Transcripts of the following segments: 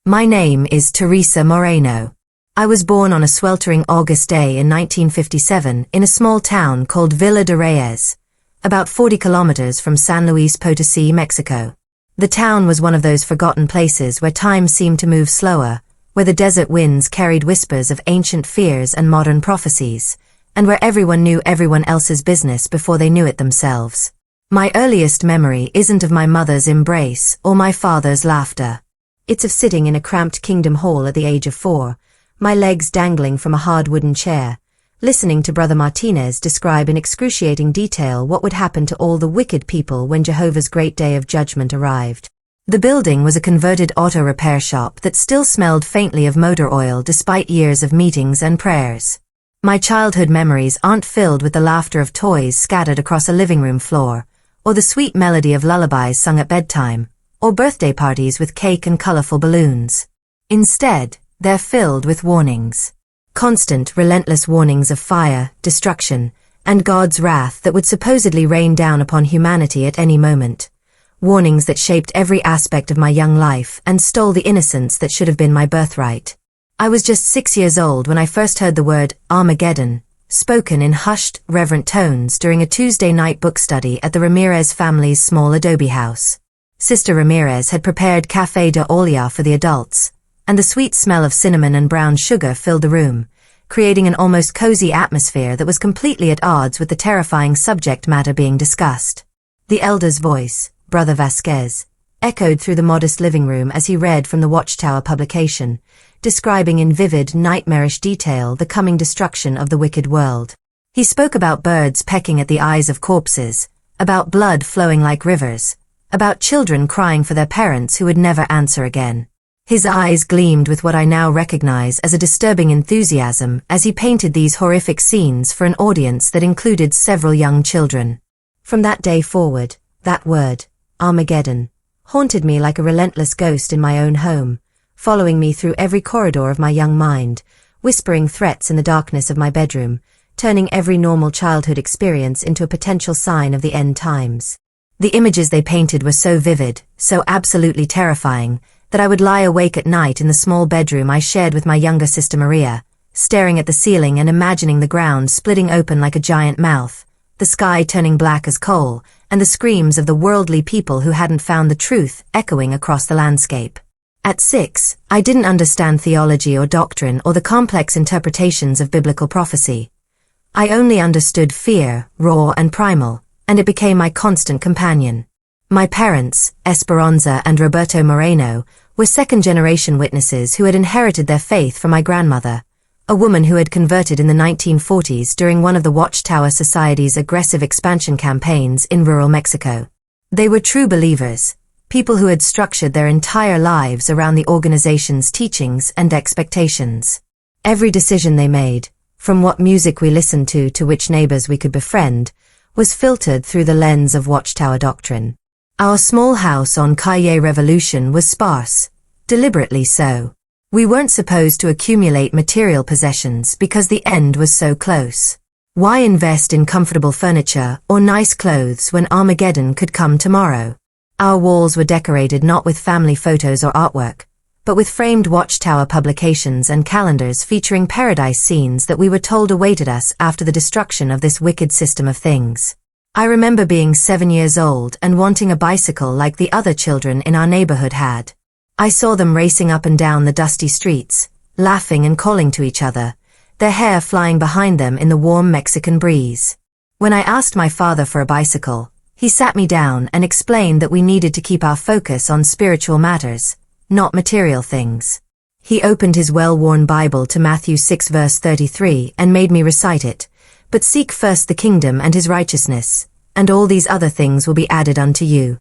My name is Teresa Moreno. I was born on a sweltering August day in 1957 in a small town called Villa de Reyes, about 40 kilometers from San Luis Potosí, Mexico. The town was one of those forgotten places where time seemed to move slower, where the desert winds carried whispers of ancient fears and modern prophecies, and where everyone knew everyone else's business before they knew it themselves. My earliest memory isn't of my mother's embrace or my father's laughter. It's of sitting in a cramped kingdom hall at the age of 4, my legs dangling from a hard wooden chair, listening to Brother Martinez describe in excruciating detail what would happen to all the wicked people when Jehovah's great day of judgment arrived. The building was a converted auto repair shop that still smelled faintly of motor oil despite years of meetings and prayers. My childhood memories aren't filled with the laughter of toys scattered across a living room floor, or the sweet melody of lullabies sung at bedtime, or birthday parties with cake and colorful balloons. Instead, they're filled with warnings. Constant, relentless warnings of fire, destruction, and God's wrath that would supposedly rain down upon humanity at any moment. Warnings that shaped every aspect of my young life and stole the innocence that should have been my birthright. I was just 6 years old when I first heard the word Armageddon, spoken in hushed, reverent tones during a Tuesday night book study at the Ramirez family's small adobe house. Sister Ramirez had prepared café de olla for the adults, and the sweet smell of cinnamon and brown sugar filled the room, creating an almost cozy atmosphere that was completely at odds with the terrifying subject matter being discussed. The elder's voice, Brother Vasquez, echoed through the modest living room as he read from the Watchtower publication, describing in vivid, nightmarish detail the coming destruction of the wicked world. He spoke about birds pecking at the eyes of corpses, about blood flowing like rivers, about children crying for their parents who would never answer again. His eyes gleamed with what I now recognize as a disturbing enthusiasm as he painted these horrific scenes for an audience that included several young children. From that day forward, that word, Armageddon, haunted me like a relentless ghost in my own home, following me through every corridor of my young mind, whispering threats in the darkness of my bedroom, turning every normal childhood experience into a potential sign of the end times. The images they painted were so vivid, so absolutely terrifying, that I would lie awake at night in the small bedroom I shared with my younger sister Maria, staring at the ceiling and imagining the ground splitting open like a giant mouth, the sky turning black as coal, and the screams of the worldly people who hadn't found the truth echoing across the landscape. At 6, I didn't understand theology or doctrine or the complex interpretations of biblical prophecy. I only understood fear, raw and primal, and it became my constant companion. My parents, Esperanza and Roberto Moreno, were second-generation witnesses who had inherited their faith from my grandmother, a woman who had converted in the 1940s during one of the Watchtower Society's aggressive expansion campaigns in rural Mexico. They were true believers, people who had structured their entire lives around the organization's teachings and expectations. Every decision they made, from what music we listened to which neighbors we could befriend, was filtered through the lens of Watchtower doctrine. Our small house on Calle Revolution was sparse, deliberately so. We weren't supposed to accumulate material possessions because the end was so close. Why invest in comfortable furniture or nice clothes when Armageddon could come tomorrow? Our walls were decorated not with family photos or artwork, but with framed Watchtower publications and calendars featuring paradise scenes that we were told awaited us after the destruction of this wicked system of things. I remember being 7 years old and wanting a bicycle like the other children in our neighborhood had. I saw them racing up and down the dusty streets, laughing and calling to each other, their hair flying behind them in the warm Mexican breeze. When I asked my father for a bicycle, he sat me down and explained that we needed to keep our focus on spiritual matters, not material things. He opened his well-worn Bible to Matthew 6 verse 33 and made me recite it, "But seek first the kingdom and his righteousness, and all these other things will be added unto you."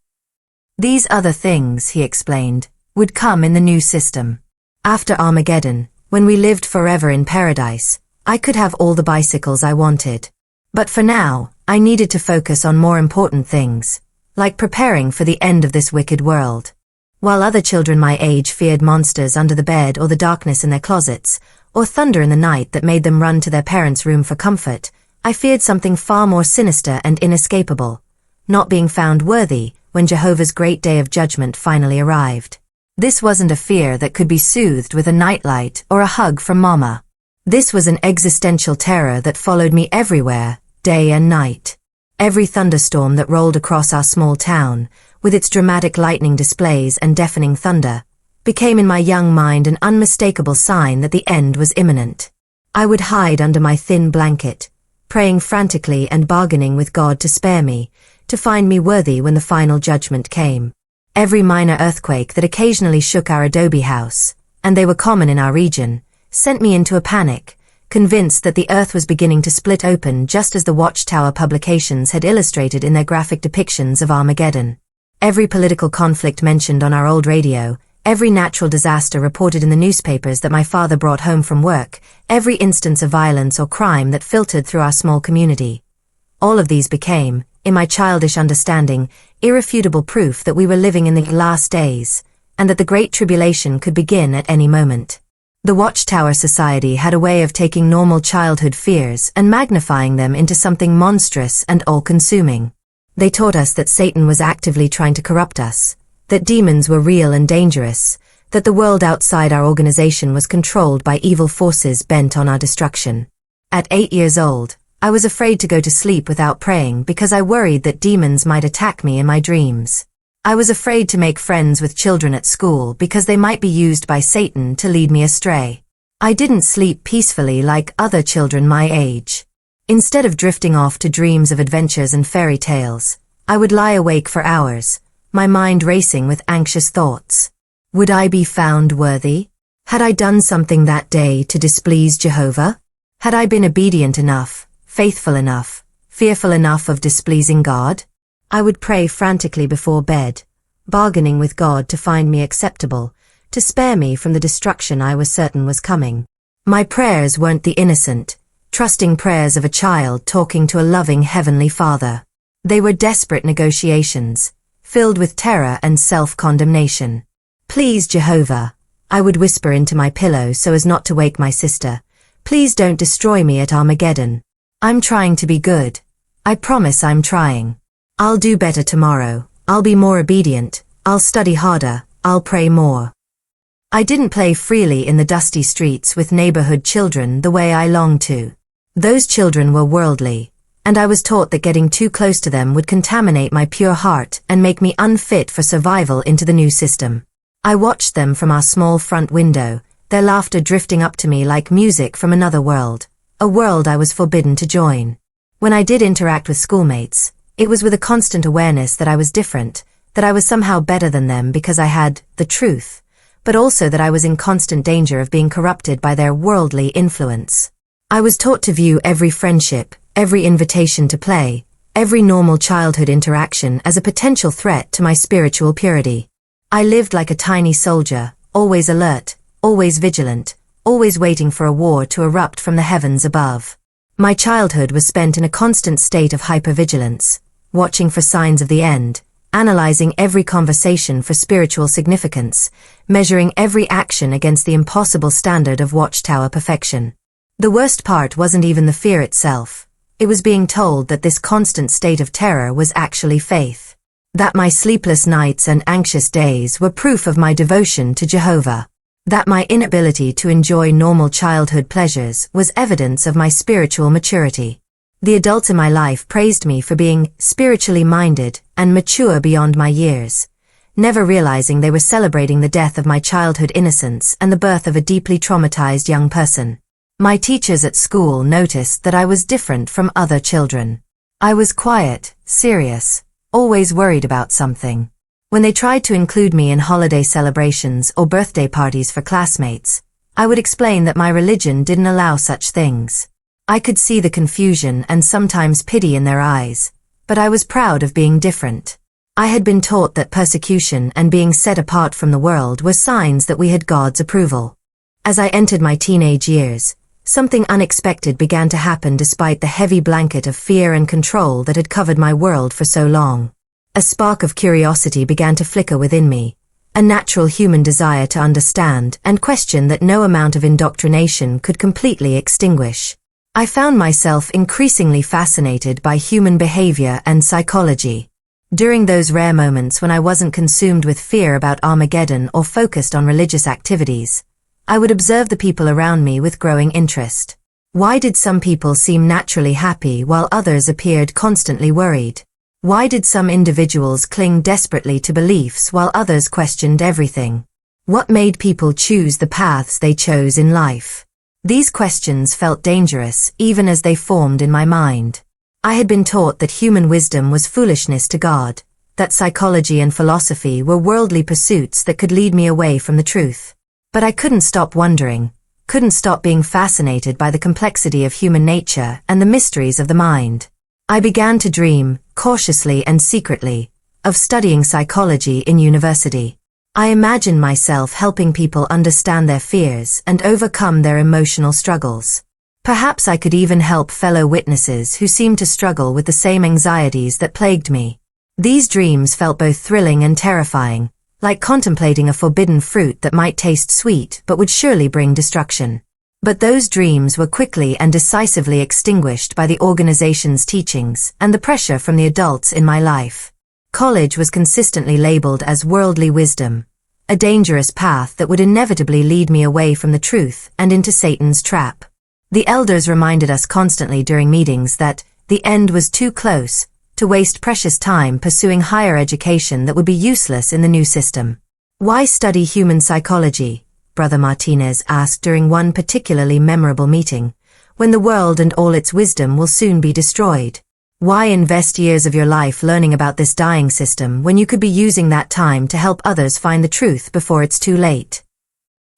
These other things, he explained, would come in the new system. After Armageddon, when we lived forever in paradise, I could have all the bicycles I wanted. But for now, I needed to focus on more important things, like preparing for the end of this wicked world. While other children my age feared monsters under the bed or the darkness in their closets, or thunder in the night that made them run to their parents' room for comfort, I feared something far more sinister and inescapable, not being found worthy when Jehovah's great day of judgment finally arrived. This wasn't a fear that could be soothed with a nightlight or a hug from Mama. This was an existential terror that followed me everywhere, day and night. Every thunderstorm that rolled across our small town, with its dramatic lightning displays and deafening thunder, became in my young mind an unmistakable sign that the end was imminent. I would hide under my thin blanket, praying frantically and bargaining with God to spare me, to find me worthy when the final judgment came. Every minor earthquake that occasionally shook our adobe house, and they were common in our region, sent me into a panic, convinced that the earth was beginning to split open just as the Watchtower publications had illustrated in their graphic depictions of Armageddon. Every political conflict mentioned on our old radio, every natural disaster reported in the newspapers that my father brought home from work, every instance of violence or crime that filtered through our small community. All of these became, in my childish understanding, irrefutable proof that we were living in the last days, and that the Great Tribulation could begin at any moment. The Watchtower Society had a way of taking normal childhood fears and magnifying them into something monstrous and all-consuming. They taught us that Satan was actively trying to corrupt us, that demons were real and dangerous, that the world outside our organization was controlled by evil forces bent on our destruction. At 8 years old, I was afraid to go to sleep without praying because I worried that demons might attack me in my dreams. I was afraid to make friends with children at school because they might be used by Satan to lead me astray. I didn't sleep peacefully like other children my age. Instead of drifting off to dreams of adventures and fairy tales, I would lie awake for hours, my mind racing with anxious thoughts. Would I be found worthy? Had I done something that day to displease Jehovah? Had I been obedient enough, faithful enough, fearful enough of displeasing God? I would pray frantically before bed, bargaining with God to find me acceptable, to spare me from the destruction I was certain was coming. My prayers weren't the innocent, trusting prayers of a child talking to a loving Heavenly Father. They were desperate negotiations, filled with terror and self-condemnation. Please, Jehovah, I would whisper into my pillow so as not to wake my sister. Please don't destroy me at Armageddon. I'm trying to be good. I promise I'm trying. I'll do better tomorrow. I'll be more obedient. I'll study harder. I'll pray more. I didn't play freely in the dusty streets with neighborhood children the way I longed to. Those children were worldly, and I was taught that getting too close to them would contaminate my pure heart and make me unfit for survival into the new system. I watched them from our small front window, their laughter drifting up to me like music from another world, a world I was forbidden to join. When I did interact with schoolmates, it was with a constant awareness that I was different, that I was somehow better than them because I had the truth, but also that I was in constant danger of being corrupted by their worldly influence. I was taught to view every friendship, every invitation to play, every normal childhood interaction as a potential threat to my spiritual purity. I lived like a tiny soldier, always alert, always vigilant, always waiting for a war to erupt from the heavens above. My childhood was spent in a constant state of hypervigilance, watching for signs of the end, analyzing every conversation for spiritual significance, measuring every action against the impossible standard of Watchtower perfection. The worst part wasn't even the fear itself. It was being told that this constant state of terror was actually faith. That my sleepless nights and anxious days were proof of my devotion to Jehovah. That my inability to enjoy normal childhood pleasures was evidence of my spiritual maturity. The adults in my life praised me for being spiritually minded and mature beyond my years, never realizing they were celebrating the death of my childhood innocence and the birth of a deeply traumatized young person. My teachers at school noticed that I was different from other children. I was quiet, serious, always worried about something. When they tried to include me in holiday celebrations or birthday parties for classmates, I would explain that my religion didn't allow such things. I could see the confusion and sometimes pity in their eyes, but I was proud of being different. I had been taught that persecution and being set apart from the world were signs that we had God's approval. As I entered my teenage years, something unexpected began to happen despite the heavy blanket of fear and control that had covered my world for so long. A spark of curiosity began to flicker within me, a natural human desire to understand and question that no amount of indoctrination could completely extinguish. I found myself increasingly fascinated by human behavior and psychology. During those rare moments when I wasn't consumed with fear about Armageddon or focused on religious activities, I would observe the people around me with growing interest. Why did some people seem naturally happy while others appeared constantly worried? Why did some individuals cling desperately to beliefs while others questioned everything? What made people choose the paths they chose in life? These questions felt dangerous even as they formed in my mind. I had been taught that human wisdom was foolishness to God, that psychology and philosophy were worldly pursuits that could lead me away from the truth. But I couldn't stop wondering, couldn't stop being fascinated by the complexity of human nature and the mysteries of the mind. I began to dream, cautiously and secretly, of studying psychology in university. I imagined myself helping people understand their fears and overcome their emotional struggles. Perhaps I could even help fellow witnesses who seemed to struggle with the same anxieties that plagued me. These dreams felt both thrilling and terrifying, like contemplating a forbidden fruit that might taste sweet but would surely bring destruction. But those dreams were quickly and decisively extinguished by the organization's teachings and the pressure from the adults in my life. College was consistently labeled as worldly wisdom, a dangerous path that would inevitably lead me away from the truth and into Satan's trap. The elders reminded us constantly during meetings that the end was too close to waste precious time pursuing higher education that would be useless in the new system. Why study human psychology? Brother Martinez asked during one particularly memorable meeting, when the world and all its wisdom will soon be destroyed. Why invest years of your life learning about this dying system when you could be using that time to help others find the truth before it's too late?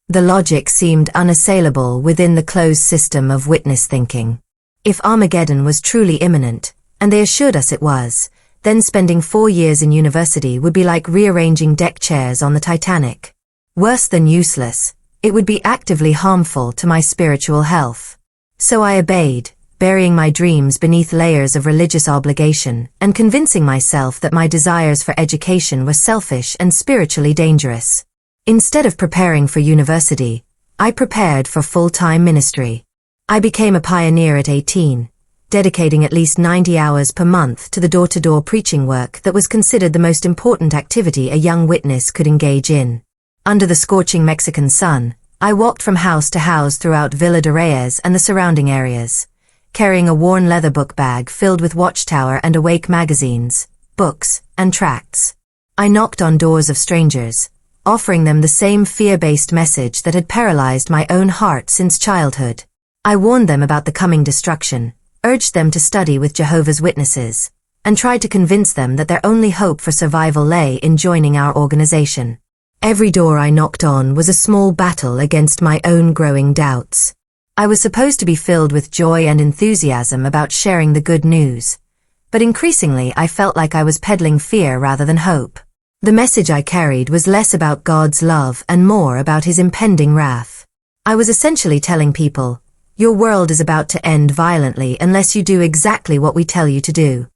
The logic seemed unassailable within the closed system of witness thinking. If Armageddon was truly imminent, and they assured us it was, then spending 4 years in university would be like rearranging deck chairs on the Titanic. Worse than useless, it would be actively harmful to my spiritual health. So I obeyed, burying my dreams beneath layers of religious obligation and convincing myself that my desires for education were selfish and spiritually dangerous. Instead of preparing for university, I prepared for full-time ministry. I became a pioneer at 18, dedicating at least 90 hours per month to the door-to-door preaching work that was considered the most important activity a young witness could engage in. Under the scorching Mexican sun, I walked from house to house throughout Villa de Reyes and the surrounding areas, carrying a worn leather book bag filled with Watchtower and Awake magazines, books, and tracts. I knocked on doors of strangers, offering them the same fear-based message that had paralyzed my own heart since childhood. I warned them about the coming destruction, urged them to study with Jehovah's Witnesses, and tried to convince them that their only hope for survival lay in joining our organization. Every door I knocked on was a small battle against my own growing doubts. I was supposed to be filled with joy and enthusiasm about sharing the good news, but increasingly I felt like I was peddling fear rather than hope. The message I carried was less about God's love and more about his impending wrath. I was essentially telling people, your world is about to end violently unless you do exactly what we tell you to do.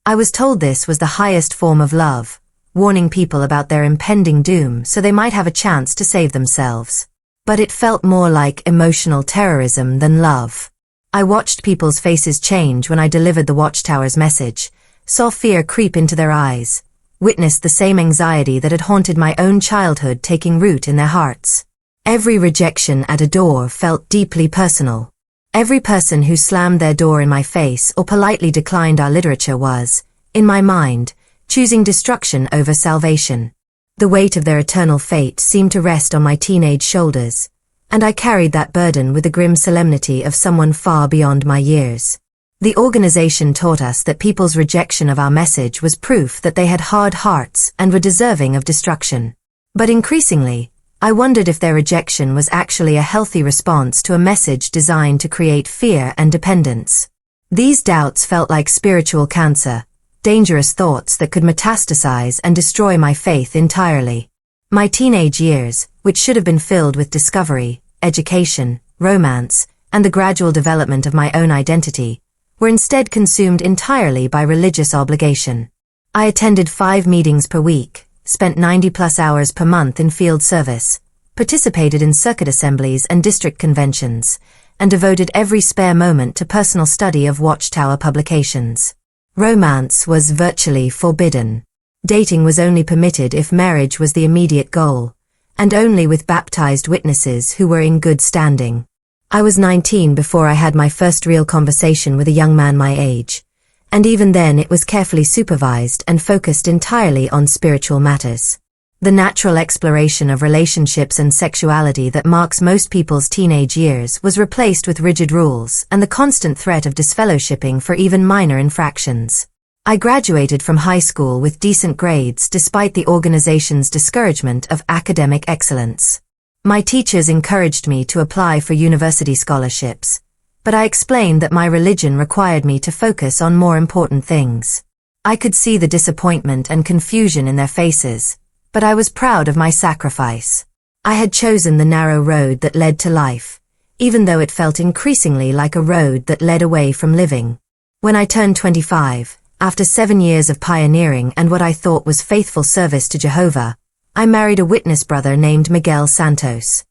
I was told this was the highest form of love, warning people about their impending doom so they might have a chance to save themselves. But it felt more like emotional terrorism than love. I watched people's faces change when I delivered the Watchtower's message, saw fear creep into their eyes, witnessed the same anxiety that had haunted my own childhood taking root in their hearts. Every rejection at a door felt deeply personal. Every person who slammed their door in my face or politely declined our literature was, in my mind, choosing destruction over salvation. The weight of their eternal fate seemed to rest on my teenage shoulders, and I carried that burden with the grim solemnity of someone far beyond my years. The organization taught us that people's rejection of our message was proof that they had hard hearts and were deserving of destruction. But increasingly, I wondered if their rejection was actually a healthy response to a message designed to create fear and dependence. These doubts felt like spiritual cancer, dangerous thoughts that could metastasize and destroy my faith entirely. My teenage years, which should have been filled with discovery, education, romance, and the gradual development of my own identity, were instead consumed entirely by religious obligation. I attended 5 meetings per week, spent 90+ hours per month in field service, participated in circuit assemblies and district conventions, and devoted every spare moment to personal study of Watchtower publications. Romance was virtually forbidden. Dating was only permitted if marriage was the immediate goal, and only with baptized witnesses who were in good standing. I was 19 before I had my first real conversation with a young man my age, and even then it was carefully supervised and focused entirely on spiritual matters. The natural exploration of relationships and sexuality that marks most people's teenage years was replaced with rigid rules and the constant threat of disfellowshipping for even minor infractions. I graduated from high school with decent grades despite the organization's discouragement of academic excellence. My teachers encouraged me to apply for university scholarships, but I explained that my religion required me to focus on more important things. I could see the disappointment and confusion in their faces, but I was proud of my sacrifice. I had chosen the narrow road that led to life, even though it felt increasingly like a road that led away from living. When I turned 25, after 7 years of pioneering and what I thought was faithful service to Jehovah, I married a witness brother named Miguel Santos.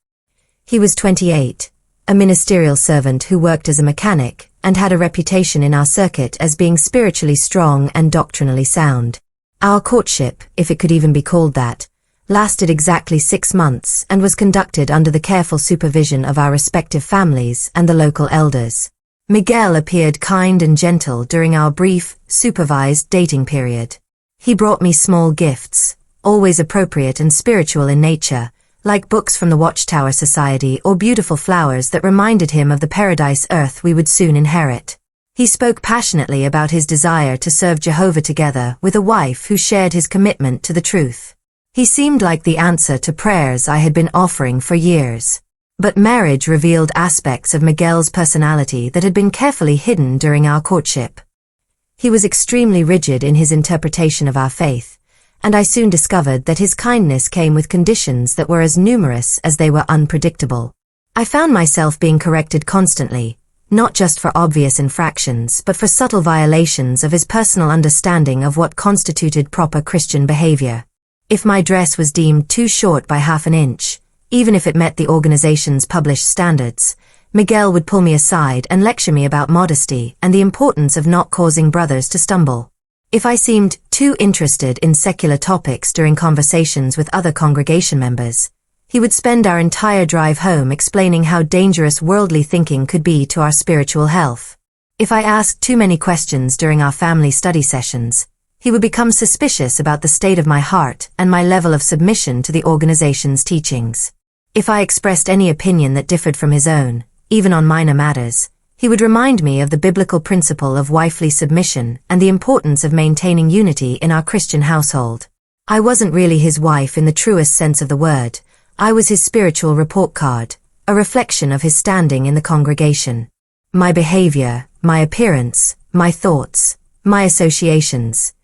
He was 28, a ministerial servant who worked as a mechanic and had a reputation in our circuit as being spiritually strong and doctrinally sound. Our courtship, if it could even be called that, lasted exactly 6 months and was conducted under the careful supervision of our respective families and the local elders. Miguel appeared kind and gentle during our brief, supervised dating period. He brought me small gifts, always appropriate and spiritual in nature, like books from the Watchtower Society or beautiful flowers that reminded him of the paradise earth we would soon inherit. He spoke passionately about his desire to serve Jehovah together with a wife who shared his commitment to the truth. He seemed like the answer to prayers I had been offering for years. But marriage revealed aspects of Miguel's personality that had been carefully hidden during our courtship. He was extremely rigid in his interpretation of our faith, and I soon discovered that his kindness came with conditions that were as numerous as they were unpredictable. I found myself being corrected constantly, not just for obvious infractions but for subtle violations of his personal understanding of what constituted proper Christian behavior. If my dress was deemed too short by half an inch, even if it met the organization's published standards, Miguel would pull me aside and lecture me about modesty and the importance of not causing brothers to stumble. If I seemed too interested in secular topics during conversations with other congregation members, he would spend our entire drive home explaining how dangerous worldly thinking could be to our spiritual health. If I asked too many questions during our family study sessions, he would become suspicious about the state of my heart and my level of submission to the organization's teachings. If I expressed any opinion that differed from his own, even on minor matters, he would remind me of the biblical principle of wifely submission and the importance of maintaining unity in our Christian household. I wasn't really his wife in the truest sense of the word. I was his spiritual report card, a reflection of his standing in the congregation. My behavior, my appearance, my thoughts, my associations,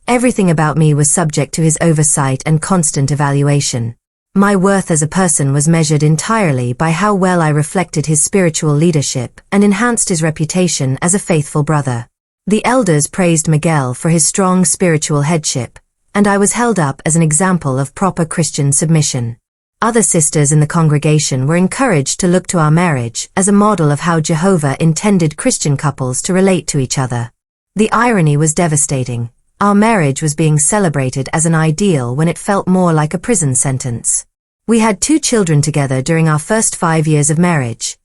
everything about me was subject to his oversight and constant evaluation. My worth as a person was measured entirely by how well I reflected his spiritual leadership and enhanced his reputation as a faithful brother. The elders praised Miguel for his strong spiritual headship, and I was held up as an example of proper Christian submission. Other sisters in the congregation were encouraged to look to our marriage as a model of how Jehovah intended Christian couples to relate to each other. The irony was devastating. Our marriage was being celebrated as an ideal when it felt more like a prison sentence. We had 2 children together during our first 5 years of marriage,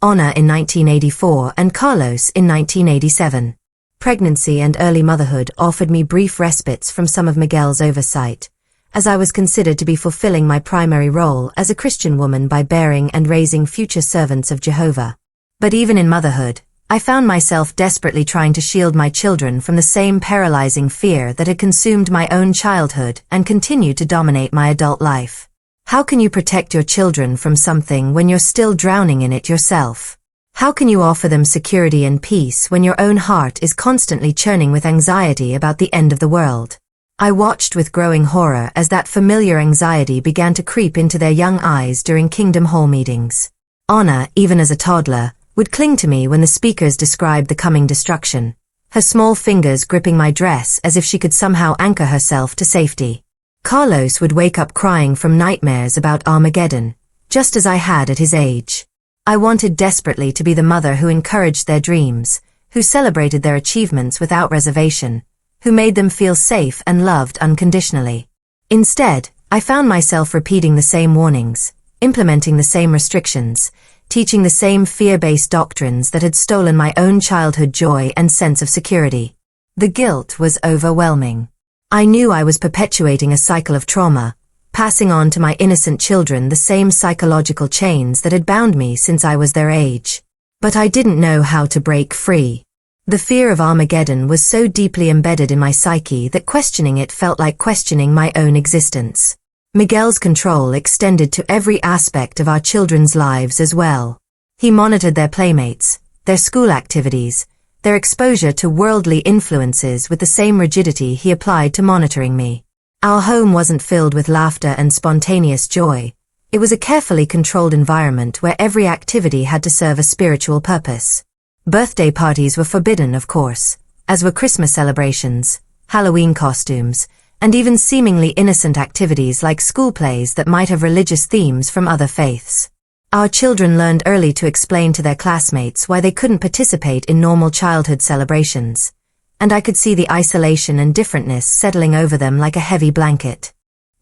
Ana in 1984 and Carlos in 1987. Pregnancy and early motherhood offered me brief respites from some of Miguel's oversight, as I was considered to be fulfilling my primary role as a Christian woman by bearing and raising future servants of Jehovah. But even in motherhood, I found myself desperately trying to shield my children from the same paralyzing fear that had consumed my own childhood and continued to dominate my adult life. How can you protect your children from something when you're still drowning in it yourself? How can you offer them security and peace when your own heart is constantly churning with anxiety about the end of the world? I watched with growing horror as that familiar anxiety began to creep into their young eyes during Kingdom Hall meetings. Anna, even as a toddler, would cling to me when the speakers described the coming destruction, her small fingers gripping my dress as if she could somehow anchor herself to safety. Carlos would wake up crying from nightmares about Armageddon, just as I had at his age. I wanted desperately to be the mother who encouraged their dreams, who celebrated their achievements without reservation, who made them feel safe and loved unconditionally. Instead, I found myself repeating the same warnings, implementing the same restrictions, teaching the same fear-based doctrines that had stolen my own childhood joy and sense of security. The guilt was overwhelming. I knew I was perpetuating a cycle of trauma, passing on to my innocent children the same psychological chains that had bound me since I was their age. But I didn't know how to break free. The fear of Armageddon was so deeply embedded in my psyche that questioning it felt like questioning my own existence. Miguel's control extended to every aspect of our children's lives as well. He monitored their playmates, their school activities, their exposure to worldly influences with the same rigidity he applied to monitoring me. Our home wasn't filled with laughter and spontaneous joy. It was a carefully controlled environment where every activity had to serve a spiritual purpose. Birthday parties were forbidden, of course, as were Christmas celebrations, Halloween costumes, and even seemingly innocent activities like school plays that might have religious themes from other faiths. Our children learned early to explain to their classmates why they couldn't participate in normal childhood celebrations, and I could see the isolation and differentness settling over them like a heavy blanket.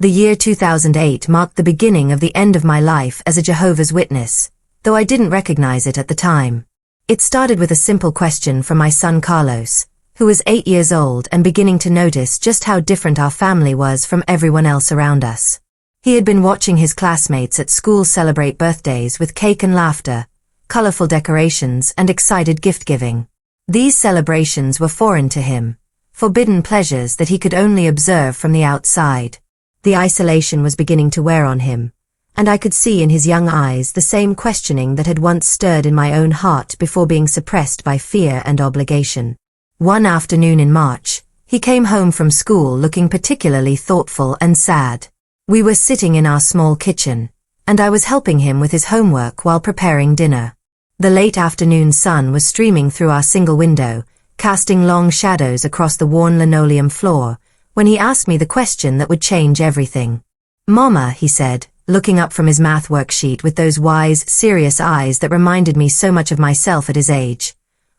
The year 2008 marked the beginning of the end of my life as a Jehovah's Witness, though I didn't recognize it at the time. It started with a simple question from my son Carlos, who was 8 years old and beginning to notice just how different our family was from everyone else around us. He had been watching his classmates at school celebrate birthdays with cake and laughter, colorful decorations and excited gift-giving. These celebrations were foreign to him, forbidden pleasures that he could only observe from the outside. The isolation was beginning to wear on him, and I could see in his young eyes the same questioning that had once stirred in my own heart before being suppressed by fear and obligation. One afternoon in March, he came home from school looking particularly thoughtful and sad. We were sitting in our small kitchen, and I was helping him with his homework while preparing dinner. The late afternoon sun was streaming through our single window, casting long shadows across the worn linoleum floor, when he asked me the question that would change everything. "Mama," he said, looking up from his math worksheet with those wise, serious eyes that reminded me so much of myself at his age.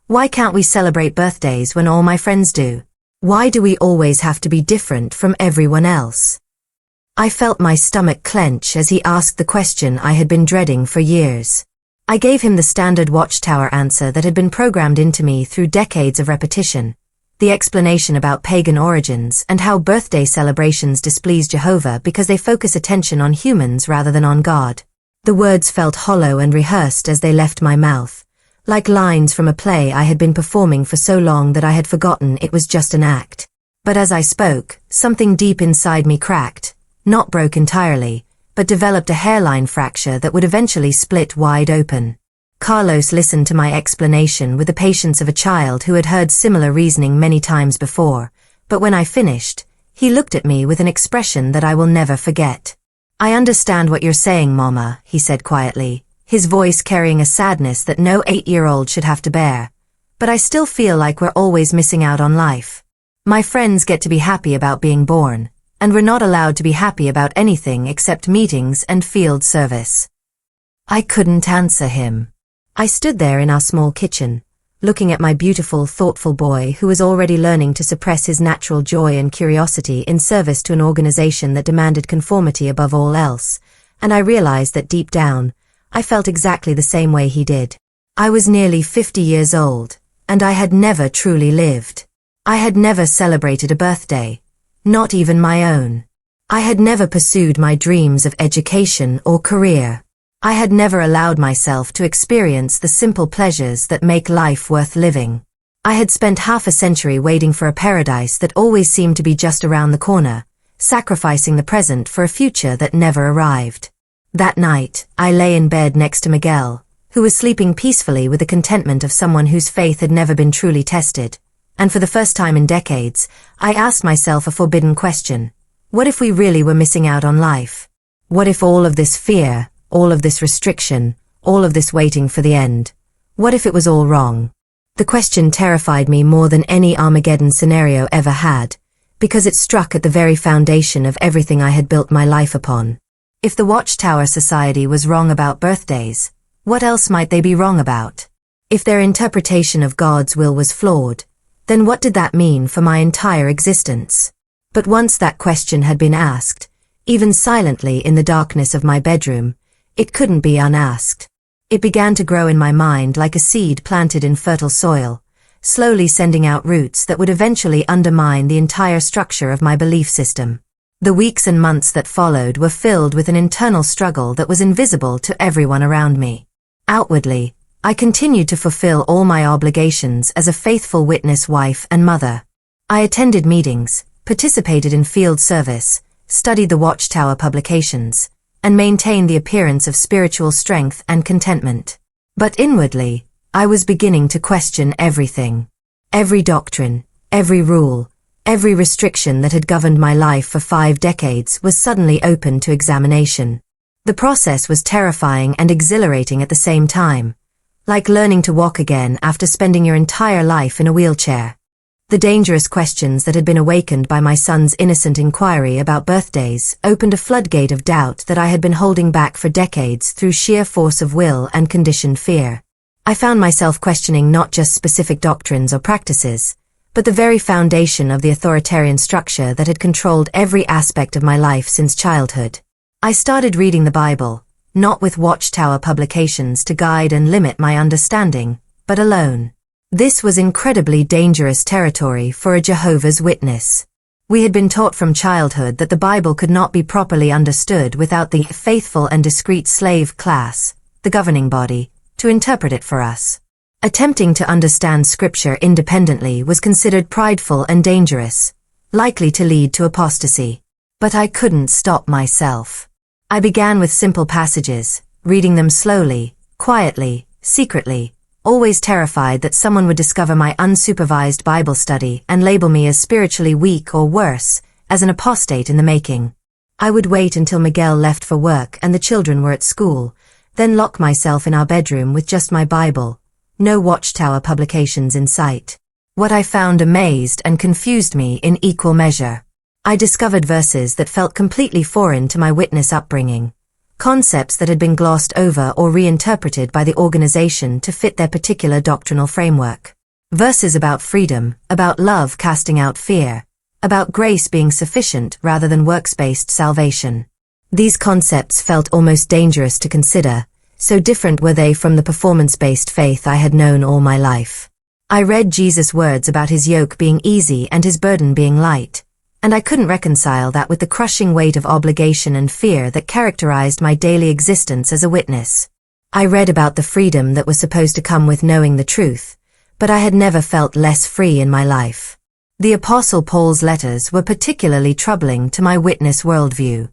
"Why can't we celebrate birthdays when all my friends do? Why do we always have to be different from everyone else?" I felt my stomach clench as he asked the question I had been dreading for years. I gave him the standard Watchtower answer that had been programmed into me through decades of repetition. The explanation about pagan origins and how birthday celebrations displease Jehovah because they focus attention on humans rather than on God. The words felt hollow and rehearsed as they left my mouth, like lines from a play I had been performing for so long that I had forgotten it was just an act. But as I spoke, something deep inside me cracked, not broke entirely, but developed a hairline fracture that would eventually split wide open. Carlos listened to my explanation with the patience of a child who had heard similar reasoning many times before, but when I finished, he looked at me with an expression that I will never forget. "I understand what you're saying, Mama," he said quietly, his voice carrying a sadness that no 8-year-old should have to bear. "But I still feel like we're always missing out on life. My friends get to be happy about being born, and we're not allowed to be happy about anything except meetings and field service." I couldn't answer him. I stood there in our small kitchen, looking at my beautiful, thoughtful boy who was already learning to suppress his natural joy and curiosity in service to an organization that demanded conformity above all else, and I realized that deep down, I felt exactly the same way he did. I was nearly 50 years old, and I had never truly lived. I had never celebrated a birthday, not even my own. I had never pursued my dreams of education or career. I had never allowed myself to experience the simple pleasures that make life worth living. I had spent half a century waiting for a paradise that always seemed to be just around the corner, sacrificing the present for a future that never arrived. That night, I lay in bed next to Miguel, who was sleeping peacefully with the contentment of someone whose faith had never been truly tested, and for the first time in decades, I asked myself a forbidden question. What if we really were missing out on life? What if all of this fear, all of this restriction, all of this waiting for the end? What if it was all wrong? The question terrified me more than any Armageddon scenario ever had, because it struck at the very foundation of everything I had built my life upon. If the Watchtower Society was wrong about birthdays, what else might they be wrong about? If their interpretation of God's will was flawed, then what did that mean for my entire existence? But once that question had been asked, even silently in the darkness of my bedroom, it couldn't be unasked. It began to grow in my mind like a seed planted in fertile soil, slowly sending out roots that would eventually undermine the entire structure of my belief system. The weeks and months that followed were filled with an internal struggle that was invisible to everyone around me. Outwardly, I continued to fulfill all my obligations as a faithful witness wife and mother. I attended meetings, participated in field service, studied the Watchtower publications, and maintained the appearance of spiritual strength and contentment. But inwardly, I was beginning to question everything. Every doctrine, every rule, every restriction that had governed my life for 5 decades was suddenly open to examination. The process was terrifying and exhilarating at the same time, like learning to walk again after spending your entire life in a wheelchair. The dangerous questions that had been awakened by my son's innocent inquiry about birthdays opened a floodgate of doubt that I had been holding back for decades through sheer force of will and conditioned fear. I found myself questioning not just specific doctrines or practices, but the very foundation of the authoritarian structure that had controlled every aspect of my life since childhood. I started reading the Bible, not with Watchtower publications to guide and limit my understanding, but alone. This was incredibly dangerous territory for a Jehovah's Witness. We had been taught from childhood that the Bible could not be properly understood without the faithful and discreet slave class, the governing body, to interpret it for us. Attempting to understand Scripture independently was considered prideful and dangerous, likely to lead to apostasy. But I couldn't stop myself. I began with simple passages, reading them slowly, quietly, secretly, always terrified that someone would discover my unsupervised Bible study and label me as spiritually weak or worse, as an apostate in the making. I would wait until Miguel left for work and the children were at school, then lock myself in our bedroom with just my Bible, no Watchtower publications in sight. What I found amazed and confused me in equal measure. I discovered verses that felt completely foreign to my witness upbringing, concepts that had been glossed over or reinterpreted by the organization to fit their particular doctrinal framework. Verses about freedom, about love casting out fear, about grace being sufficient rather than works-based salvation. These concepts felt almost dangerous to consider, so different were they from the performance-based faith I had known all my life. I read Jesus' words about his yoke being easy and his burden being light, and I couldn't reconcile that with the crushing weight of obligation and fear that characterized my daily existence as a witness. I read about the freedom that was supposed to come with knowing the truth, but I had never felt less free in my life. The Apostle Paul's letters were particularly troubling to my witness worldview.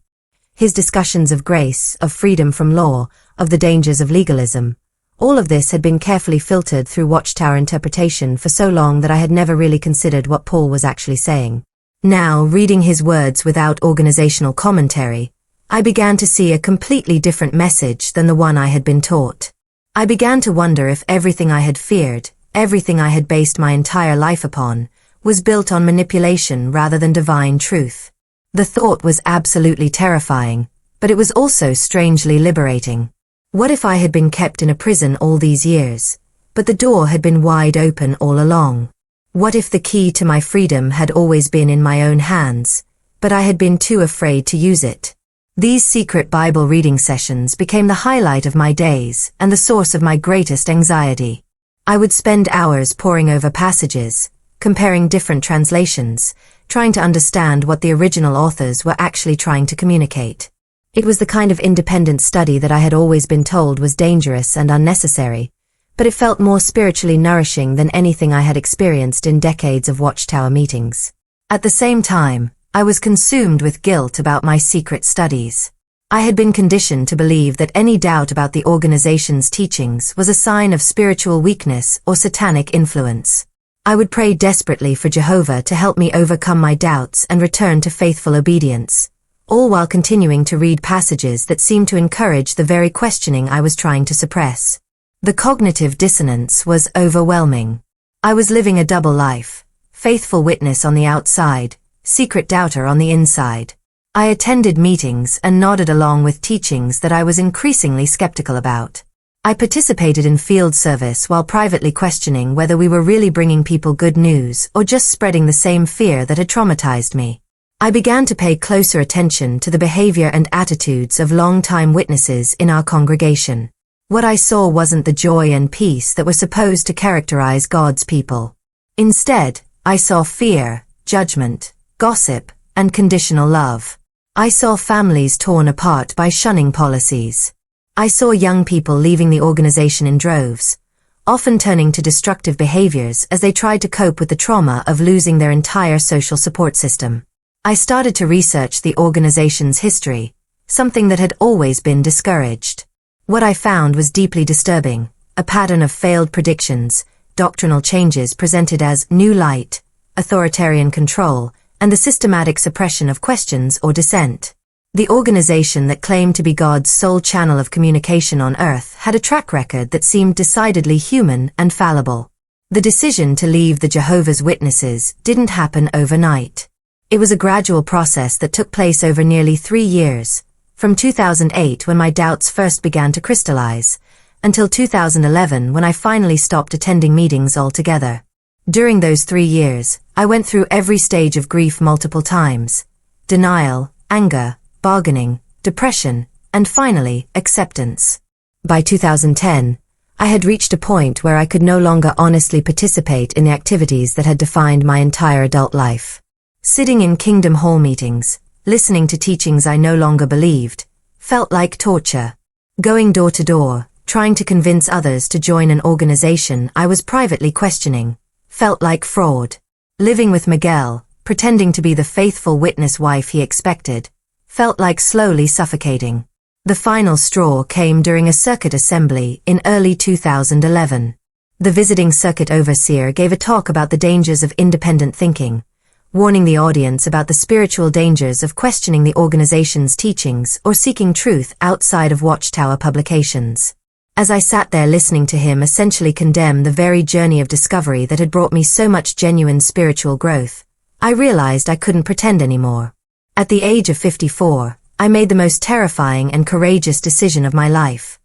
His discussions of grace, of freedom from law, of the dangers of legalism, all of this had been carefully filtered through Watchtower interpretation for so long that I had never really considered what Paul was actually saying. Now, reading his words without organizational commentary, I began to see a completely different message than the one I had been taught. I began to wonder if everything I had feared, everything I had based my entire life upon, was built on manipulation rather than divine truth. The thought was absolutely terrifying, but it was also strangely liberating. What if I had been kept in a prison all these years, but the door had been wide open all along? What if the key to my freedom had always been in my own hands, but I had been too afraid to use it? These secret Bible reading sessions became the highlight of my days and the source of my greatest anxiety. I would spend hours poring over passages, comparing different translations, trying to understand what the original authors were actually trying to communicate. It was the kind of independent study that I had always been told was dangerous and unnecessary, but it felt more spiritually nourishing than anything I had experienced in decades of Watchtower meetings. At the same time, I was consumed with guilt about my secret studies. I had been conditioned to believe that any doubt about the organization's teachings was a sign of spiritual weakness or satanic influence. I would pray desperately for Jehovah to help me overcome my doubts and return to faithful obedience, all while continuing to read passages that seemed to encourage the very questioning I was trying to suppress. The cognitive dissonance was overwhelming. I was living a double life, faithful witness on the outside, secret doubter on the inside. I attended meetings and nodded along with teachings that I was increasingly skeptical about. I participated in field service while privately questioning whether we were really bringing people good news or just spreading the same fear that had traumatized me. I began to pay closer attention to the behavior and attitudes of long-time witnesses in our congregation. What I saw wasn't the joy and peace that were supposed to characterize God's people. Instead, I saw fear, judgment, gossip, and conditional love. I saw families torn apart by shunning policies. I saw young people leaving the organization in droves, often turning to destructive behaviors as they tried to cope with the trauma of losing their entire social support system. I started to research the organization's history, something that had always been discouraged. What I found was deeply disturbing, a pattern of failed predictions, doctrinal changes presented as new light, authoritarian control, and the systematic suppression of questions or dissent. The organization that claimed to be God's sole channel of communication on earth had a track record that seemed decidedly human and fallible. The decision to leave the Jehovah's Witnesses didn't happen overnight. It was a gradual process that took place over nearly 3 years, from 2008 when my doubts first began to crystallize, until 2011 when I finally stopped attending meetings altogether. During those 3 years, I went through every stage of grief multiple times: denial, anger, bargaining, depression, and finally, acceptance. By 2010, I had reached a point where I could no longer honestly participate in the activities that had defined my entire adult life. Sitting in Kingdom Hall meetings, listening to teachings I no longer believed, felt like torture. Going door to door, trying to convince others to join an organization I was privately questioning, felt like fraud. Living with Miguel, pretending to be the faithful witness wife he expected, felt like slowly suffocating. The final straw came during a circuit assembly in early 2011. The visiting circuit overseer gave a talk about the dangers of independent thinking, warning the audience about the spiritual dangers of questioning the organization's teachings or seeking truth outside of Watchtower publications. As I sat there listening to him essentially condemn the very journey of discovery that had brought me so much genuine spiritual growth, I realized I couldn't pretend anymore. At the age of 54, I made the most terrifying and courageous decision of my life.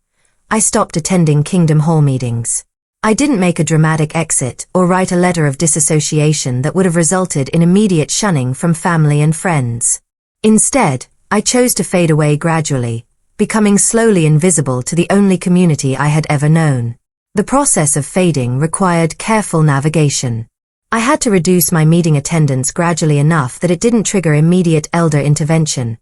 I stopped attending Kingdom Hall meetings. I didn't make a dramatic exit or write a letter of disassociation that would have resulted in immediate shunning from family and friends. Instead, I chose to fade away gradually, becoming slowly invisible to the only community I had ever known. The process of fading required careful navigation. I had to reduce my meeting attendance gradually enough that it didn't trigger immediate elder intervention,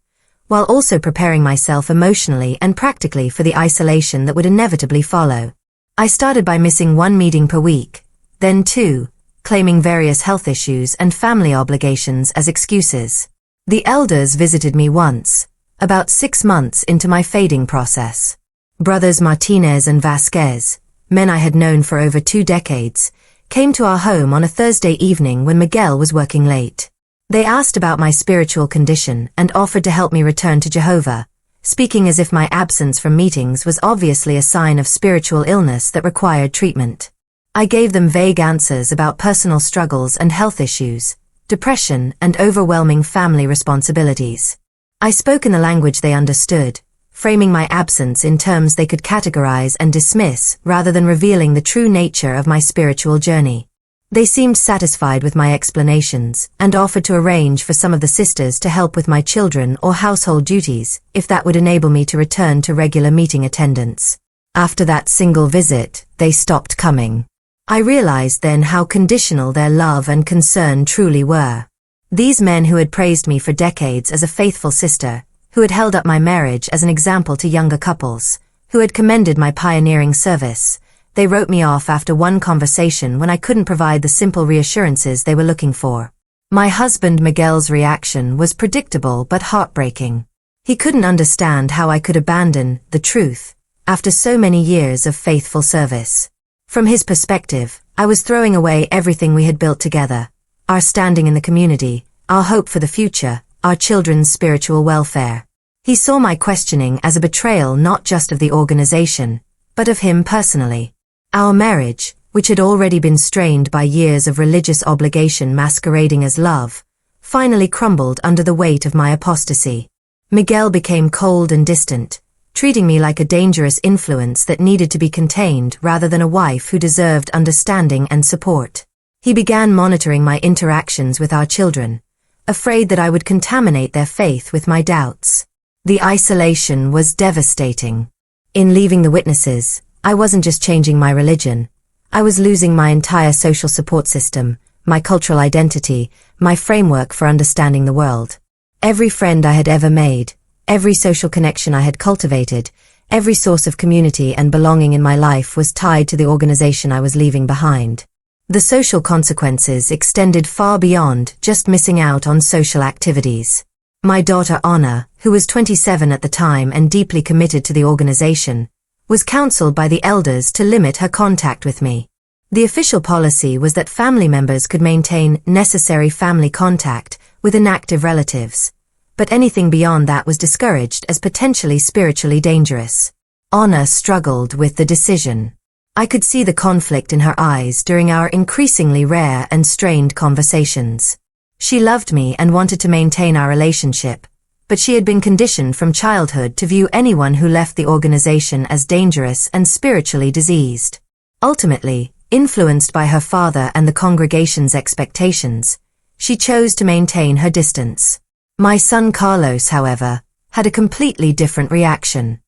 while also preparing myself emotionally and practically for the isolation that would inevitably follow. I started by missing 1 meeting per week, then 2, claiming various health issues and family obligations as excuses. The elders visited me once, about 6 months into my fading process. Brothers Martinez and Vasquez, men I had known for over 2 decades, came to our home on a Thursday evening when Miguel was working late. They asked about my spiritual condition and offered to help me return to Jehovah, speaking as if my absence from meetings was obviously a sign of spiritual illness that required treatment. I gave them vague answers about personal struggles and health issues, depression, and overwhelming family responsibilities. I spoke in the language they understood, framing my absence in terms they could categorize and dismiss rather than revealing the true nature of my spiritual journey. They seemed satisfied with my explanations and offered to arrange for some of the sisters to help with my children or household duties if that would enable me to return to regular meeting attendance. After that single visit, they stopped coming. I realized then how conditional their love and concern truly were. These men who had praised me for decades as a faithful sister, who had held up my marriage as an example to younger couples, who had commended my pioneering service, they wrote me off after one conversation when I couldn't provide the simple reassurances they were looking for. My husband Miguel's reaction was predictable but heartbreaking. He couldn't understand how I could abandon the truth after so many years of faithful service. From his perspective, I was throwing away everything we had built together, our standing in the community, our hope for the future, our children's spiritual welfare. He saw my questioning as a betrayal not just of the organization, but of him personally. Our marriage, which had already been strained by years of religious obligation masquerading as love, finally crumbled under the weight of my apostasy. Miguel became cold and distant, treating me like a dangerous influence that needed to be contained rather than a wife who deserved understanding and support. He began monitoring my interactions with our children, afraid that I would contaminate their faith with my doubts. The isolation was devastating. In leaving the Witnesses, I wasn't just changing my religion. I was losing my entire social support system, my cultural identity, my framework for understanding the world. Every friend I had ever made, every social connection I had cultivated, every source of community and belonging in my life was tied to the organization I was leaving behind. The social consequences extended far beyond just missing out on social activities. My daughter Anna, who was 27 at the time and deeply committed to the organization, was counseled by the elders to limit her contact with me. The official policy was that family members could maintain necessary family contact with inactive relatives, but anything beyond that was discouraged as potentially spiritually dangerous. Anna struggled with the decision. I could see the conflict in her eyes during our increasingly rare and strained conversations. She loved me and wanted to maintain our relationship, but she had been conditioned from childhood to view anyone who left the organization as dangerous and spiritually diseased. Ultimately, influenced by her father and the congregation's expectations, she chose to maintain her distance. My son Carlos, however, had a completely different reaction.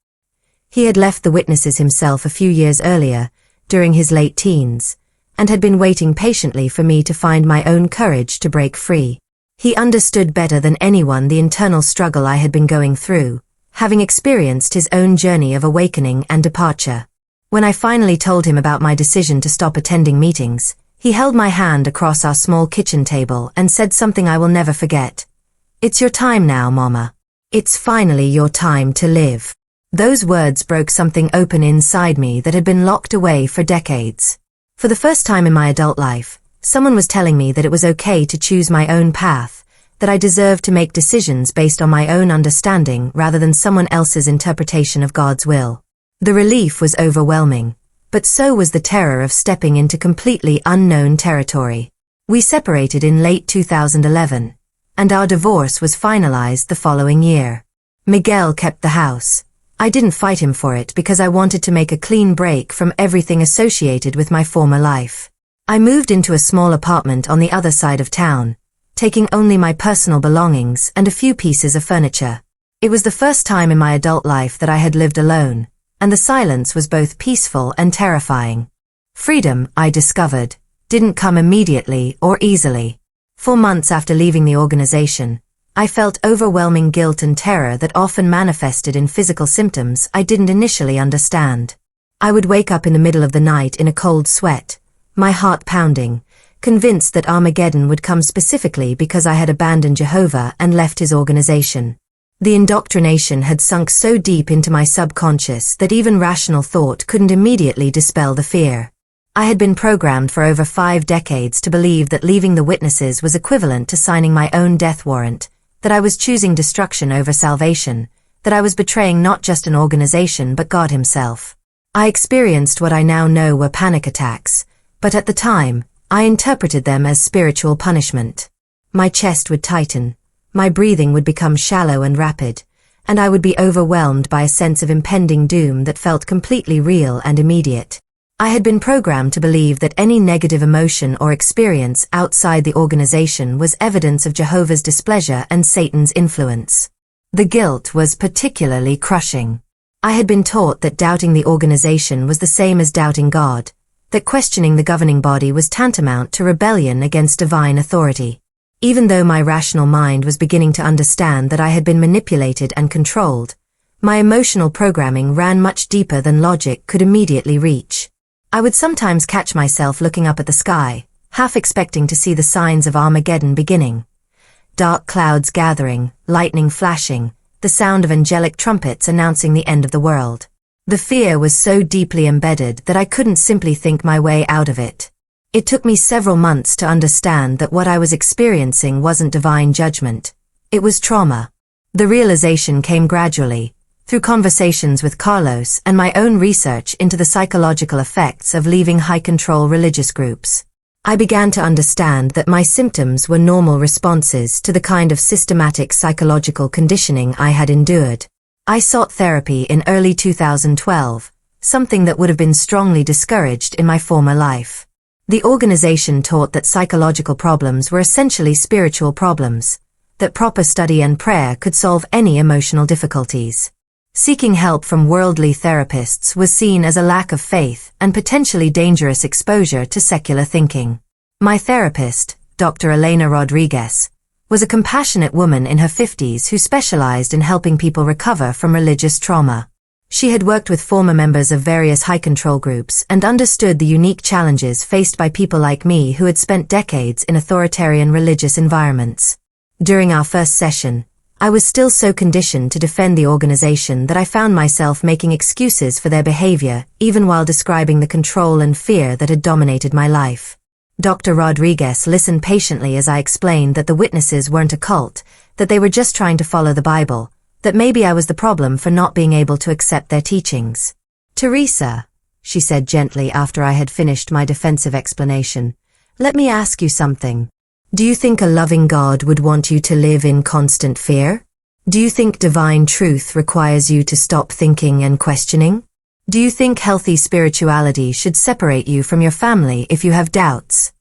He had left the Witnesses himself a few years earlier, during his late teens, and had been waiting patiently for me to find my own courage to break free. He understood better than anyone the internal struggle I had been going through, having experienced his own journey of awakening and departure. When I finally told him about my decision to stop attending meetings, he held my hand across our small kitchen table and said something I will never forget. "It's your time now, Mama. It's finally your time to live." Those words broke something open inside me that had been locked away for decades. For the first time in my adult life, someone was telling me that it was okay to choose my own path, that I deserved to make decisions based on my own understanding rather than someone else's interpretation of God's will. The relief was overwhelming, but so was the terror of stepping into completely unknown territory. We separated in late 2011, and our divorce was finalized the following year. Miguel kept the house. I didn't fight him for it because I wanted to make a clean break from everything associated with my former life. I moved into a small apartment on the other side of town, taking only my personal belongings and a few pieces of furniture. It was the first time in my adult life that I had lived alone, and the silence was both peaceful and terrifying. Freedom, I discovered, didn't come immediately or easily. 4 months after leaving the organization, I felt overwhelming guilt and terror that often manifested in physical symptoms I didn't initially understand. I would wake up in the middle of the night in a cold sweat, my heart pounding, convinced that Armageddon would come specifically because I had abandoned Jehovah and left his organization. The indoctrination had sunk so deep into my subconscious that even rational thought couldn't immediately dispel the fear. I had been programmed for over 5 decades to believe that leaving the Witnesses was equivalent to signing my own death warrant, that I was choosing destruction over salvation, that I was betraying not just an organization but God himself. I experienced what I now know were panic attacks, but at the time, I interpreted them as spiritual punishment. My chest would tighten, my breathing would become shallow and rapid, and I would be overwhelmed by a sense of impending doom that felt completely real and immediate. I had been programmed to believe that any negative emotion or experience outside the organization was evidence of Jehovah's displeasure and Satan's influence. The guilt was particularly crushing. I had been taught that doubting the organization was the same as doubting God, that questioning the governing body was tantamount to rebellion against divine authority. Even though my rational mind was beginning to understand that I had been manipulated and controlled, my emotional programming ran much deeper than logic could immediately reach. I would sometimes catch myself looking up at the sky, half expecting to see the signs of Armageddon beginning. Dark clouds gathering, lightning flashing, the sound of angelic trumpets announcing the end of the world. The fear was so deeply embedded that I couldn't simply think my way out of it. It took me several months to understand that what I was experiencing wasn't divine judgment. It was trauma. The realization came gradually, through conversations with Carlos and my own research into the psychological effects of leaving high-control religious groups. I began to understand that my symptoms were normal responses to the kind of systematic psychological conditioning I had endured. I sought therapy in early 2012, something that would have been strongly discouraged in my former life. The organization taught that psychological problems were essentially spiritual problems, that proper study and prayer could solve any emotional difficulties. Seeking help from worldly therapists was seen as a lack of faith and potentially dangerous exposure to secular thinking. My therapist, Dr. Elena Rodriguez, was a compassionate woman in her 50s who specialized in helping people recover from religious trauma. She had worked with former members of various high-control groups and understood the unique challenges faced by people like me who had spent decades in authoritarian religious environments. During our first session, I was still so conditioned to defend the organization that I found myself making excuses for their behavior, even while describing the control and fear that had dominated my life. Dr. Rodriguez listened patiently as I explained that the witnesses weren't a cult, that they were just trying to follow the Bible, that maybe I was the problem for not being able to accept their teachings. "Teresa," she said gently after I had finished my defensive explanation, "let me ask you something. Do you think a loving God would want you to live in constant fear? Do you think divine truth requires you to stop thinking and questioning? Do you think healthy spirituality should separate you from your family if you have doubts?"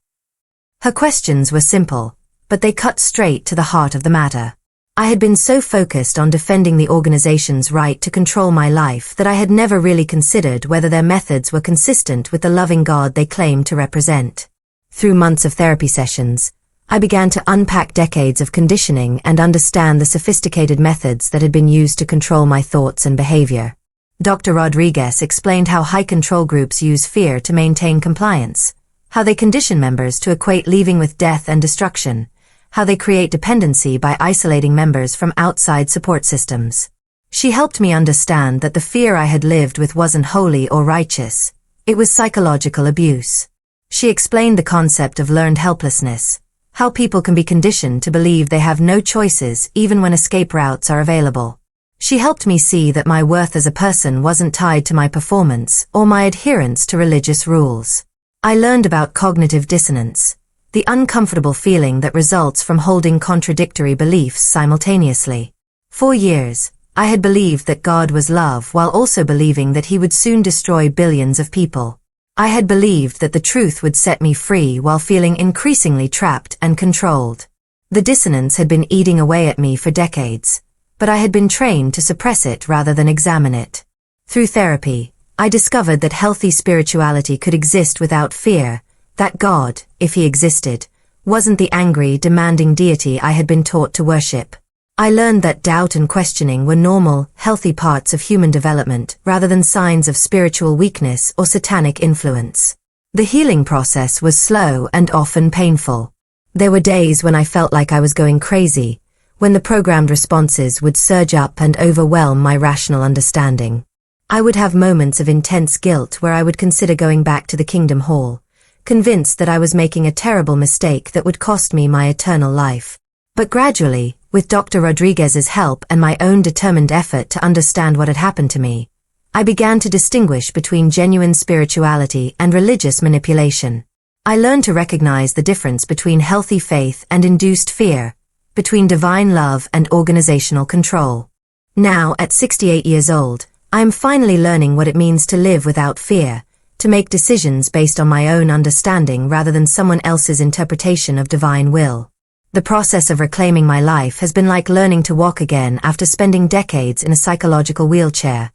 Her questions were simple, but they cut straight to the heart of the matter. I had been so focused on defending the organization's right to control my life that I had never really considered whether their methods were consistent with the loving God they claimed to represent. Through months of therapy sessions, I began to unpack decades of conditioning and understand the sophisticated methods that had been used to control my thoughts and behavior. Dr. Rodriguez explained how high-control groups use fear to maintain compliance, how they condition members to equate leaving with death and destruction, how they create dependency by isolating members from outside support systems. She helped me understand that the fear I had lived with wasn't holy or righteous, it was psychological abuse. She explained the concept of learned helplessness, how people can be conditioned to believe they have no choices even when escape routes are available. She helped me see that my worth as a person wasn't tied to my performance or my adherence to religious rules. I learned about cognitive dissonance, the uncomfortable feeling that results from holding contradictory beliefs simultaneously. For years, I had believed that God was love while also believing that he would soon destroy billions of people. I had believed that the truth would set me free while feeling increasingly trapped and controlled. The dissonance had been eating away at me for decades, but I had been trained to suppress it rather than examine it. Through therapy, I discovered that healthy spirituality could exist without fear, that God, if he existed, wasn't the angry, demanding deity I had been taught to worship. I learned that doubt and questioning were normal, healthy parts of human development rather than signs of spiritual weakness or satanic influence. The healing process was slow and often painful. There were days when I felt like I was going crazy, when the programmed responses would surge up and overwhelm my rational understanding. I would have moments of intense guilt where I would consider going back to the Kingdom Hall, convinced that I was making a terrible mistake that would cost me my eternal life. But gradually, with Dr. Rodriguez's help and my own determined effort to understand what had happened to me, I began to distinguish between genuine spirituality and religious manipulation. I learned to recognize the difference between healthy faith and induced fear, between divine love and organizational control. Now, at 68 years old, I am finally learning what it means to live without fear, to make decisions based on my own understanding rather than someone else's interpretation of divine will. The process of reclaiming my life has been like learning to walk again after spending decades in a psychological wheelchair.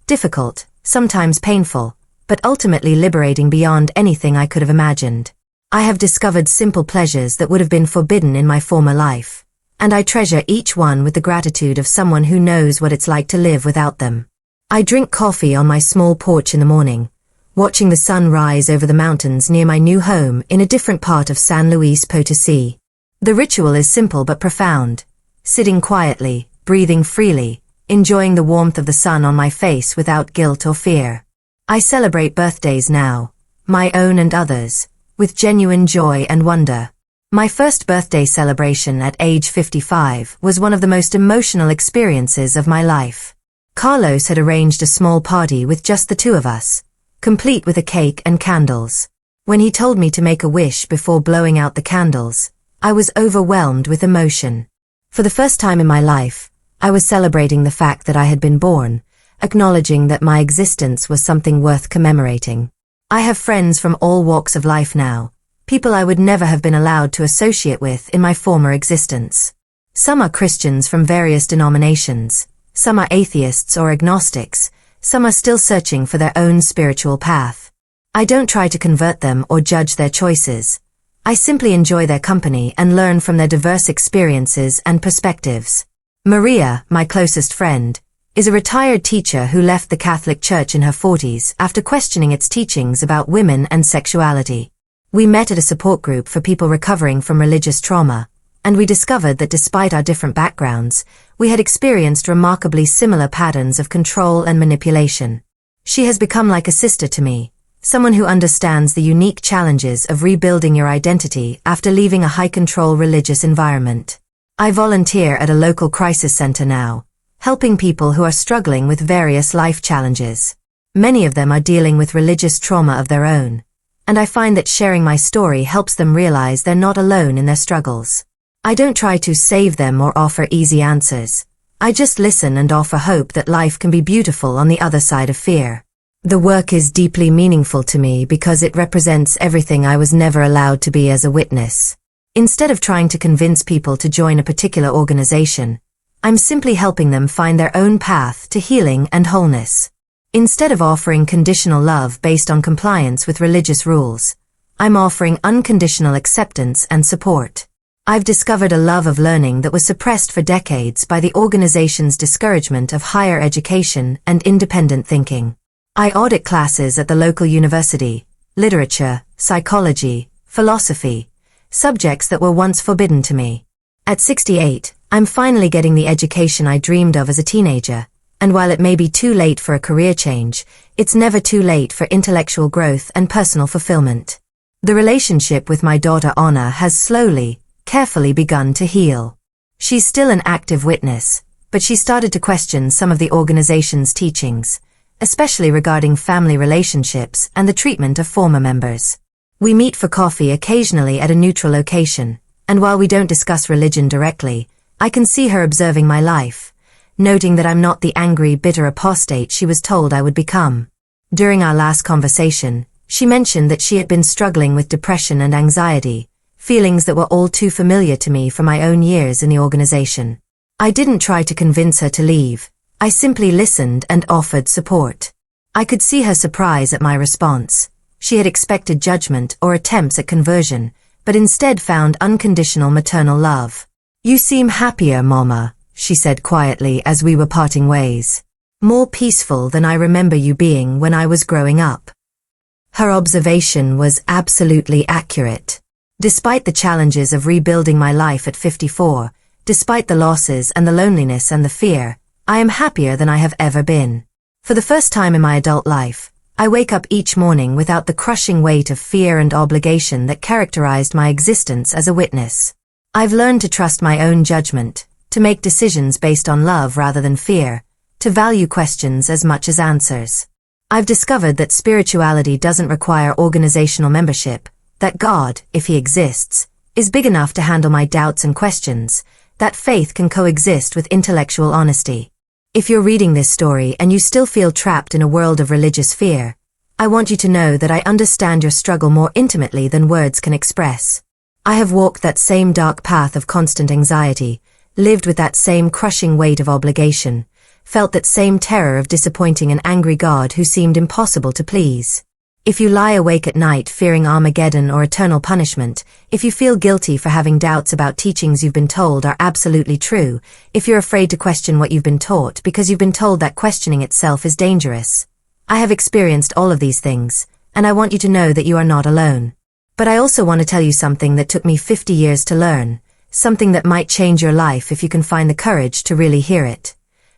Difficult, sometimes painful, but ultimately liberating beyond anything I could have imagined. I have discovered simple pleasures that would have been forbidden in my former life, and I treasure each one with the gratitude of someone who knows what it's like to live without them. I drink coffee on my small porch in the morning, watching the sun rise over the mountains near my new home in a different part of San Luis Potosí. The ritual is simple but profound, sitting quietly, breathing freely, enjoying the warmth of the sun on my face without guilt or fear. I celebrate birthdays now, my own and others, with genuine joy and wonder. My first birthday celebration at age 55 was one of the most emotional experiences of my life. Carlos had arranged a small party with just the two of us, complete with a cake and candles. When he told me to make a wish before blowing out the candles, I was overwhelmed with emotion. For the first time in my life, I was celebrating the fact that I had been born, acknowledging that my existence was something worth commemorating. I have friends from all walks of life now, people I would never have been allowed to associate with in my former existence. Some are Christians from various denominations, some are atheists or agnostics, some are still searching for their own spiritual path. I don't try to convert them or judge their choices. I simply enjoy their company and learn from their diverse experiences and perspectives. Maria, my closest friend, is a retired teacher who left the Catholic Church in her 40s after questioning its teachings about women and sexuality. We met at a support group for people recovering from religious trauma, and we discovered that despite our different backgrounds, we had experienced remarkably similar patterns of control and manipulation. She has become like a sister to me, someone who understands the unique challenges of rebuilding your identity after leaving a high-control religious environment. I volunteer at a local crisis center now, helping people who are struggling with various life challenges. Many of them are dealing with religious trauma of their own, and I find that sharing my story helps them realize they're not alone in their struggles. I don't try to save them or offer easy answers. I just listen and offer hope that life can be beautiful on the other side of fear. The work is deeply meaningful to me because it represents everything I was never allowed to be as a witness. Instead of trying to convince people to join a particular organization, I'm simply helping them find their own path to healing and wholeness. Instead of offering conditional love based on compliance with religious rules, I'm offering unconditional acceptance and support. I've discovered a love of learning that was suppressed for decades by the organization's discouragement of higher education and independent thinking. I audit classes at the local university, literature, psychology, philosophy, subjects that were once forbidden to me. At 68, I'm finally getting the education I dreamed of as a teenager, and while it may be too late for a career change, it's never too late for intellectual growth and personal fulfillment. The relationship with my daughter Anna has slowly, carefully begun to heal. She's still an active witness, but she started to question some of the organization's teachings, especially regarding family relationships and the treatment of former members. We meet for coffee occasionally at a neutral location, and while we don't discuss religion directly, I can see her observing my life, noting that I'm not the angry, bitter apostate she was told I would become. During our last conversation, she mentioned that she had been struggling with depression and anxiety, feelings that were all too familiar to me from my own years in the organization. I didn't try to convince her to leave. I simply listened and offered support. I could see her surprise at my response. She had expected judgment or attempts at conversion, but instead found unconditional maternal love. "You seem happier, Mama," she said quietly as we were parting ways. "More peaceful than I remember you being when I was growing up." Her observation was absolutely accurate. Despite the challenges of rebuilding my life at 54, despite the losses and the loneliness and the fear, I am happier than I have ever been. For the first time in my adult life, I wake up each morning without the crushing weight of fear and obligation that characterized my existence as a witness. I've learned to trust my own judgment, to make decisions based on love rather than fear, to value questions as much as answers. I've discovered that spirituality doesn't require organizational membership, that God, if He exists, is big enough to handle my doubts and questions, that faith can coexist with intellectual honesty. If you're reading this story and you still feel trapped in a world of religious fear, I want you to know that I understand your struggle more intimately than words can express. I have walked that same dark path of constant anxiety, lived with that same crushing weight of obligation, felt that same terror of disappointing an angry God who seemed impossible to please. If you lie awake at night fearing Armageddon or eternal punishment, if you feel guilty for having doubts about teachings you've been told are absolutely true, if you're afraid to question what you've been taught because you've been told that questioning itself is dangerous, I have experienced all of these things, and I want you to know that you are not alone. But I also want to tell you something that took me 50 years to learn, something that might change your life if you can find the courage to really hear it.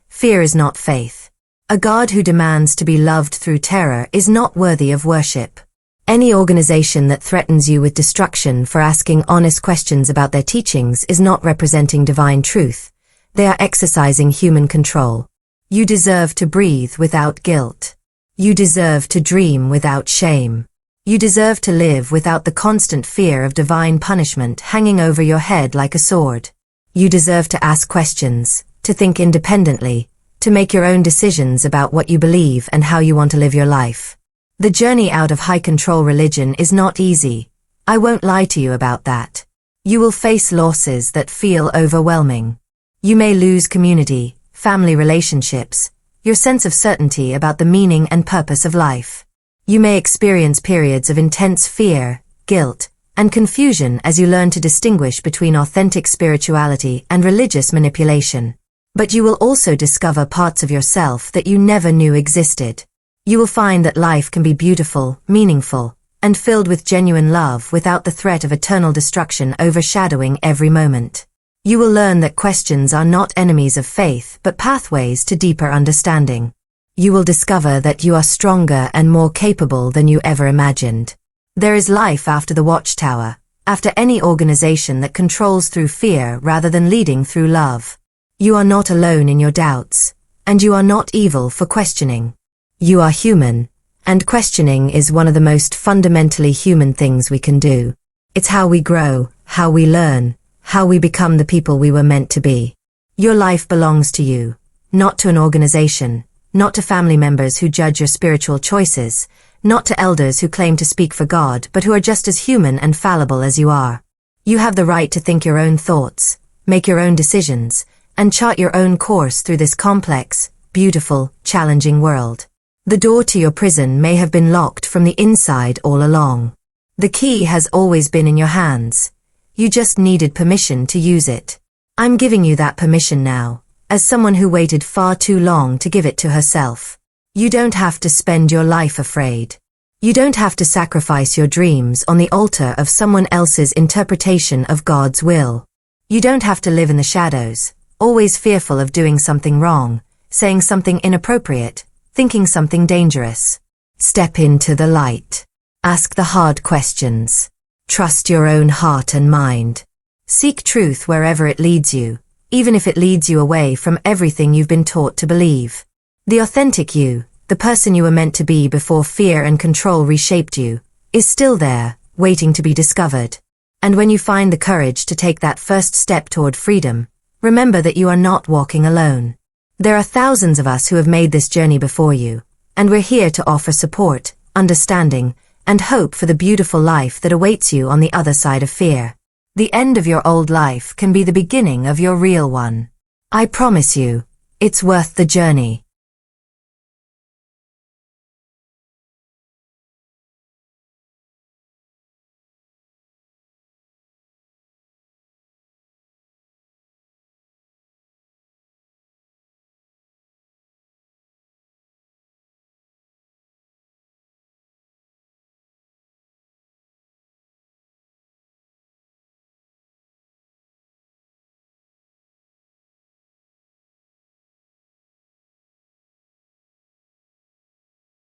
Fear is not faith. A God who demands to be loved through terror is not worthy of worship. Any organization that threatens you with destruction for asking honest questions about their teachings is not representing divine truth. They are exercising human control. You deserve to breathe without guilt. You deserve to dream without shame. You deserve to live without the constant fear of divine punishment hanging over your head like a sword. You deserve to ask questions, to think independently, to make your own decisions about what you believe and how you want to live your life. The journey out of high-control religion is not easy. I won't lie to you about that. You will face losses that feel overwhelming. You may lose community, family relationships, your sense of certainty about the meaning and purpose of life. You may experience periods of intense fear, guilt, and confusion as you learn to distinguish between authentic spirituality and religious manipulation. But you will also discover parts of yourself that you never knew existed. You will find that life can be beautiful, meaningful, and filled with genuine love without the threat of eternal destruction overshadowing every moment. You will learn that questions are not enemies of faith but pathways to deeper understanding. You will discover that you are stronger and more capable than you ever imagined. There is life after the Watchtower, after any organization that controls through fear rather than leading through love. You are not alone in your doubts, and you are not evil for questioning. You are human, and questioning is one of the most fundamentally human things we can do. It's how we grow, how we learn, how we become the people we were meant to be. Your life belongs to you, not to an organization, not to family members who judge your spiritual choices, not to elders who claim to speak for God but who are just as human and fallible as you are. You have the right to think your own thoughts, make your own decisions, and chart your own course through this complex, beautiful, challenging world. The door to your prison may have been locked from the inside all along. The key has always been in your hands. You just needed permission to use it. I'm giving you that permission now, as someone who waited far too long to give it to herself. You don't have to spend your life afraid. You don't have to sacrifice your dreams on the altar of someone else's interpretation of God's will. You don't have to live in the shadows, always fearful of doing something wrong, saying something inappropriate, thinking something dangerous. Step into the light. Ask the hard questions. Trust your own heart and mind. Seek truth wherever it leads you, even if it leads you away from everything you've been taught to believe. The authentic you, the person you were meant to be before fear and control reshaped you, is still there, waiting to be discovered. And when you find the courage to take that first step toward freedom, remember that you are not walking alone. There are thousands of us who have made this journey before you, and we're here to offer support, understanding, and hope for the beautiful life that awaits you on the other side of fear. The end of your old life can be the beginning of your real one. I promise you, it's worth the journey.